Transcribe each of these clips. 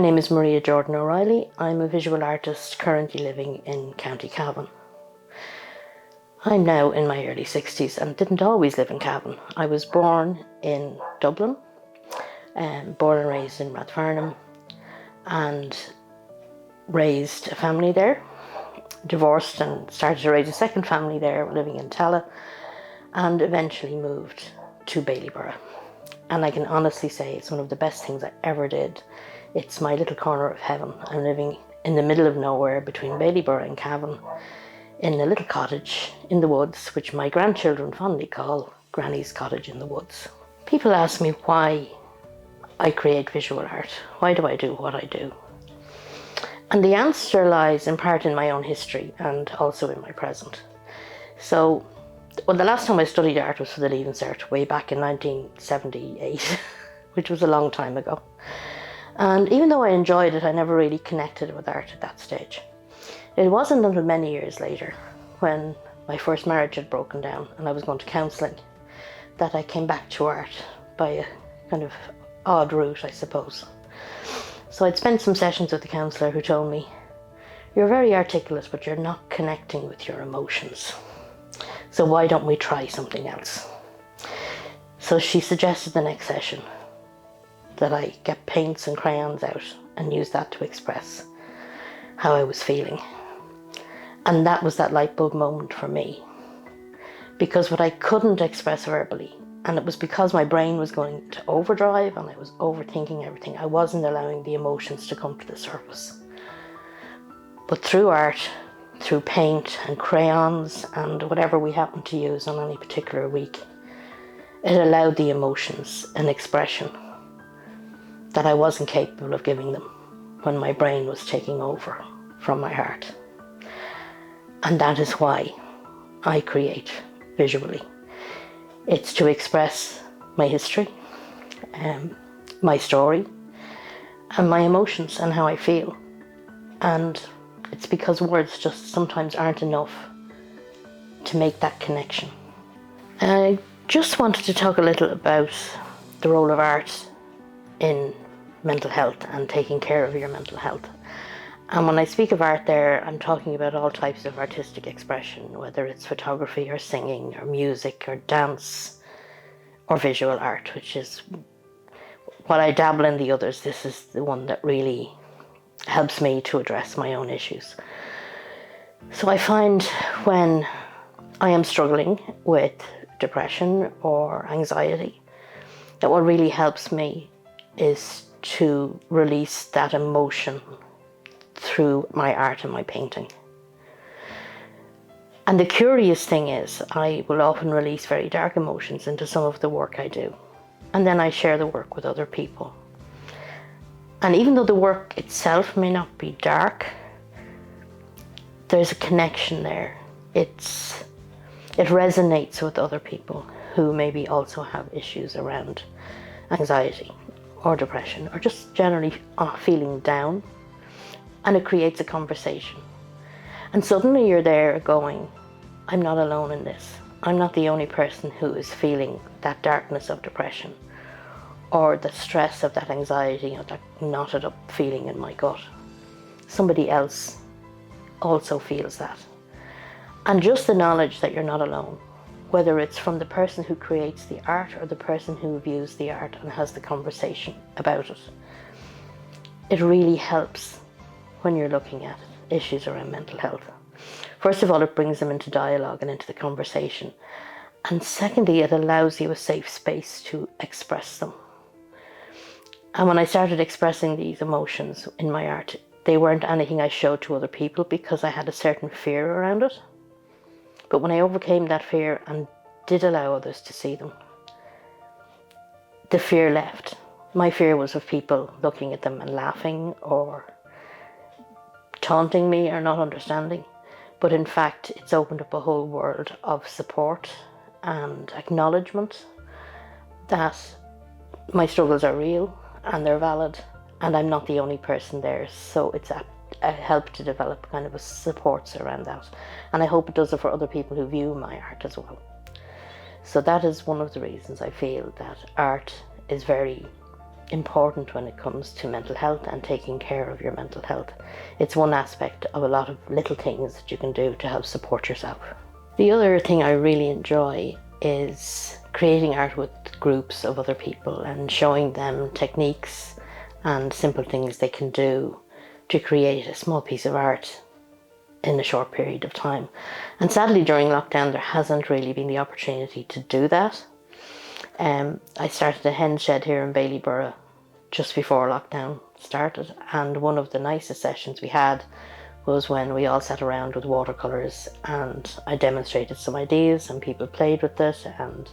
My name is Maria Jordan O'Reilly. I'm a visual artist currently living in County Cavan. I'm now in my early 60s and didn't always live in Cavan. I was born in Dublin, born and raised in Rathfarnham, and raised a family there, divorced and started to raise a second family there living in Tala, and eventually moved to Bailieborough. And I can honestly say it's one of the best things I ever did. It's my little corner of heaven. I'm living in the middle of nowhere between Bailieborough and Cavan in a little cottage in the woods, which my grandchildren fondly call Granny's Cottage in the Woods. People ask me why I create visual art. Why do I do what I do? And the answer lies in part in my own history and also in my present. So, the last time I studied art was for the Leaving Cert way back in 1978, which was a long time ago. And even though I enjoyed it, I never really connected with art at that stage. It wasn't until many years later, when my first marriage had broken down and I was going to counselling, that I came back to art by a kind of odd route, I suppose. So I'd spent some sessions with the counsellor who told me, "You're very articulate, but you're not connecting with your emotions. So why don't we try something else?" So she suggested the next session that I get paints and crayons out and use that to express how I was feeling. And that was that light bulb moment for me. Because what I couldn't express verbally, and it was because my brain was going to overdrive and I was overthinking everything, I wasn't allowing the emotions to come to the surface. But through art, through paint and crayons and whatever we happened to use on any particular week, it allowed the emotions an expression that I wasn't capable of giving them when my brain was taking over from my heart. And that is why I create visually. It's to express my history, my story, and my emotions and how I feel. And it's because words just sometimes aren't enough to make that connection. I just wanted to talk a little about the role of art in mental health and taking care of your mental health. And when I speak of art there, I'm talking about all types of artistic expression, whether it's photography or singing or music or dance or visual art, which is while I dabble in the others, this is the one that really helps me to address my own issues. So I find when I am struggling with depression or anxiety, that what really helps me is to release that emotion through my art and my painting. And the curious thing is, I will often release very dark emotions into some of the work I do. And then I share the work with other people. And even though the work itself may not be dark, there's a connection there. It resonates with other people who maybe also have issues around anxiety or depression or just generally feeling down. And it creates a conversation. And suddenly you're there going, I'm not alone in this. I'm not the only person who is feeling that darkness of depression or the stress of that anxiety or that knotted up feeling in my gut. Somebody else also feels that. And just the knowledge that you're not alone, whether it's from the person who creates the art or the person who views the art and has the conversation about it, it really helps when you're looking at issues around mental health. First of all, it brings them into dialogue and into the conversation. And secondly, it allows you a safe space to express them. And when I started expressing these emotions in my art, they weren't anything I showed to other people because I had a certain fear around it. But when I overcame that fear and did allow others to see them, the fear left. My fear was of people looking at them and laughing or taunting me or not understanding. But in fact, it's opened up a whole world of support and acknowledgement that my struggles are real and they're valid and I'm not the only person there. So it's a help to develop kind of a supports around that. And I hope it does it for other people who view my art as well. So that is one of the reasons I feel that art is very important when it comes to mental health and taking care of your mental health. It's one aspect of a lot of little things that you can do to help support yourself. The other thing I really enjoy is creating art with groups of other people and showing them techniques and simple things they can do to create a small piece of art in a short period of time. And sadly, during lockdown, there hasn't really been the opportunity to do that. I started a hen shed here in Bailieborough just before lockdown started, and one of the nicest sessions we had was when we all sat around with watercolours and I demonstrated some ideas and people played with it and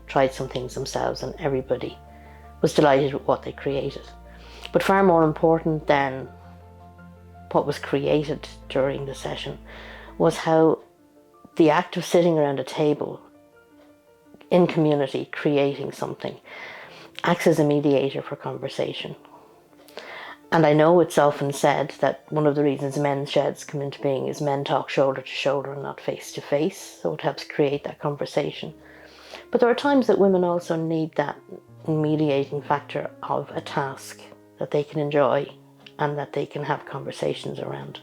tried some things themselves, and everybody was delighted with what they created. But far more important than what was created during the session was how the act of sitting around a table in community creating something acts as a mediator for conversation. And I know it's often said that one of the reasons men's sheds come into being is men talk shoulder to shoulder and not face to face, so it helps create that conversation. But there are times that women also need that mediating factor of a task that they can enjoy and that they can have conversations around.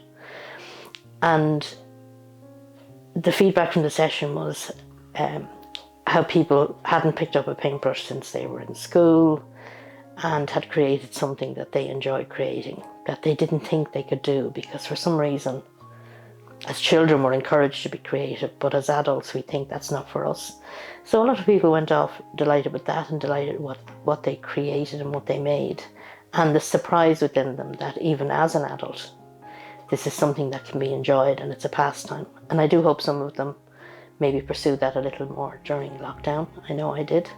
And the feedback from the session was how people hadn't picked up a paintbrush since they were in school and had created something that they enjoyed creating, that they didn't think they could do because for some reason, as children we're encouraged to be creative, but as adults we think that's not for us. So a lot of people went off delighted with that and delighted with what they created and what they made, and the surprise within them that even as an adult, this is something that can be enjoyed and it's a pastime. And I do hope some of them maybe pursue that a little more during lockdown. I know I did,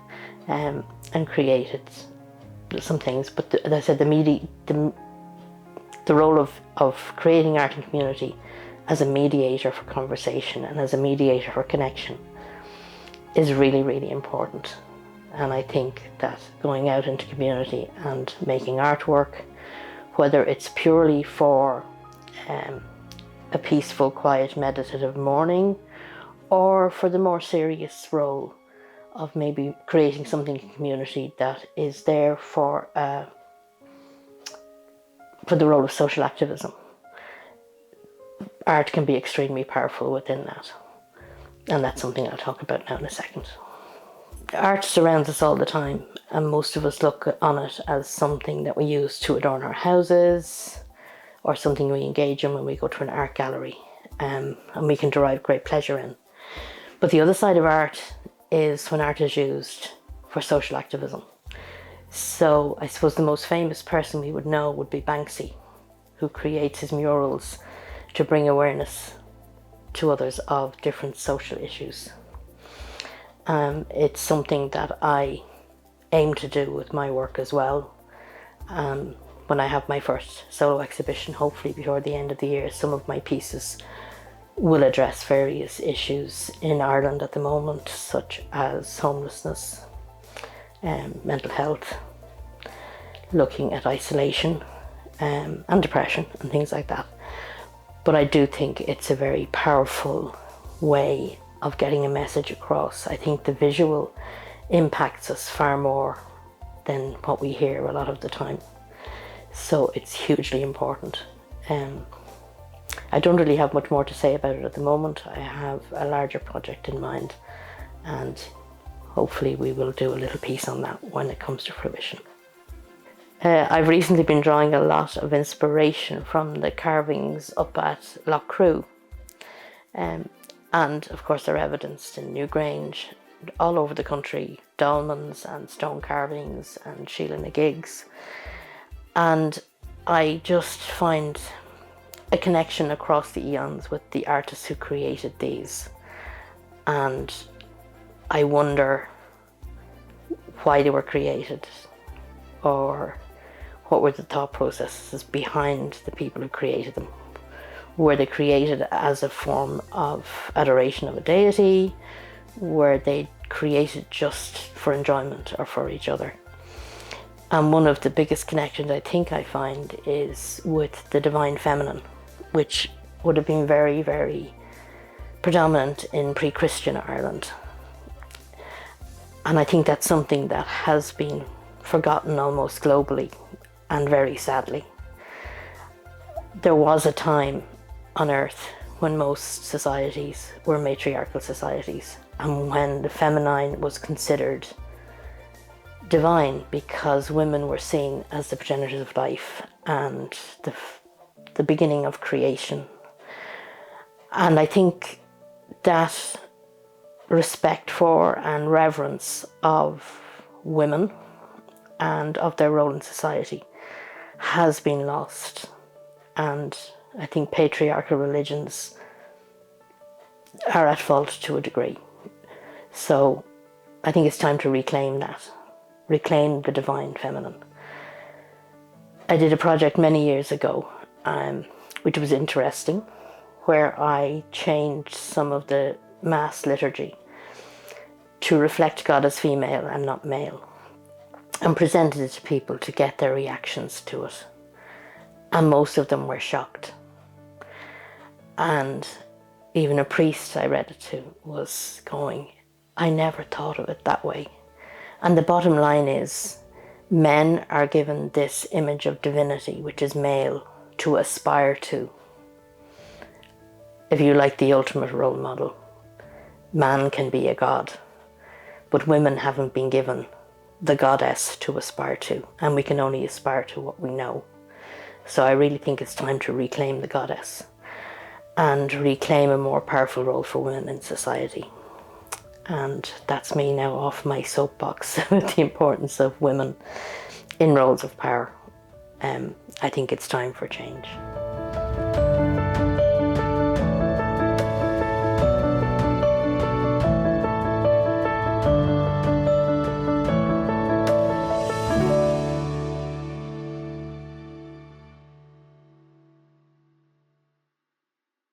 and created some things. But as I said, the role of creating art and community as a mediator for conversation and as a mediator for connection is really, really important. And I think that going out into community and making artwork, whether it's purely for a peaceful, quiet, meditative morning, or for the more serious role of maybe creating something in community that is there for the role of social activism. Art can be extremely powerful within that. And that's something I'll talk about now in a second. Art surrounds us all the time, and most of us look on it as something that we use to adorn our houses, or something we engage in when we go to an art gallery, and we can derive great pleasure in. But the other side of art is when art is used for social activism. So I suppose the most famous person we would know would be Banksy, who creates his murals to bring awareness to others of different social issues. It's something that I aim to do with my work as well. When I have my first solo exhibition, hopefully before the end of the year, some of my pieces will address various issues in Ireland at the moment, such as homelessness, mental health, looking at isolation and depression and things like that. But I do think it's a very powerful way of getting a message across. I think the visual impacts us far more than what we hear a lot of the time. So it's hugely important. I don't really have much more to say about it at the moment. I have a larger project in mind, and hopefully we will do a little piece on that when it comes to fruition. I've recently been drawing a lot of inspiration from the carvings up at Lough Crew, and of course they're evidenced in Newgrange, all over the country, dolmens and stone carvings and Sheila na gigs. And I just find a connection across the eons with the artists who created these, and I wonder why they were created, or what were the thought processes behind the people who created them. Were they created as a form of adoration of a deity? Were they created just for enjoyment or for each other? And one of the biggest connections I think I find is with the divine feminine, which would have been very, very predominant in pre-Christian Ireland. And I think that's something that has been forgotten almost globally, and very sadly. There was a time on Earth when most societies were matriarchal societies, and when the feminine was considered divine because women were seen as the progenitors of life and the beginning of creation. And I think that respect for and reverence of women and of their role in society has been lost. And I think patriarchal religions are at fault to a degree. So I think it's time to reclaim that, reclaim the divine feminine. I did a project many years ago, which was interesting, where I changed some of the Mass liturgy to reflect God as female and not male, and presented it to people to get their reactions to it. And most of them were shocked. And even a priest I read it to was going, I never thought of it that way. And the bottom line is, men are given this image of divinity, which is male, to aspire to. If you like the ultimate role model, man can be a god, but women haven't been given the goddess to aspire to, and we can only aspire to what we know. So I really think it's time to reclaim the goddess and reclaim a more powerful role for women in society. And that's me now off my soapbox with the importance of women in roles of power. I think it's time for change.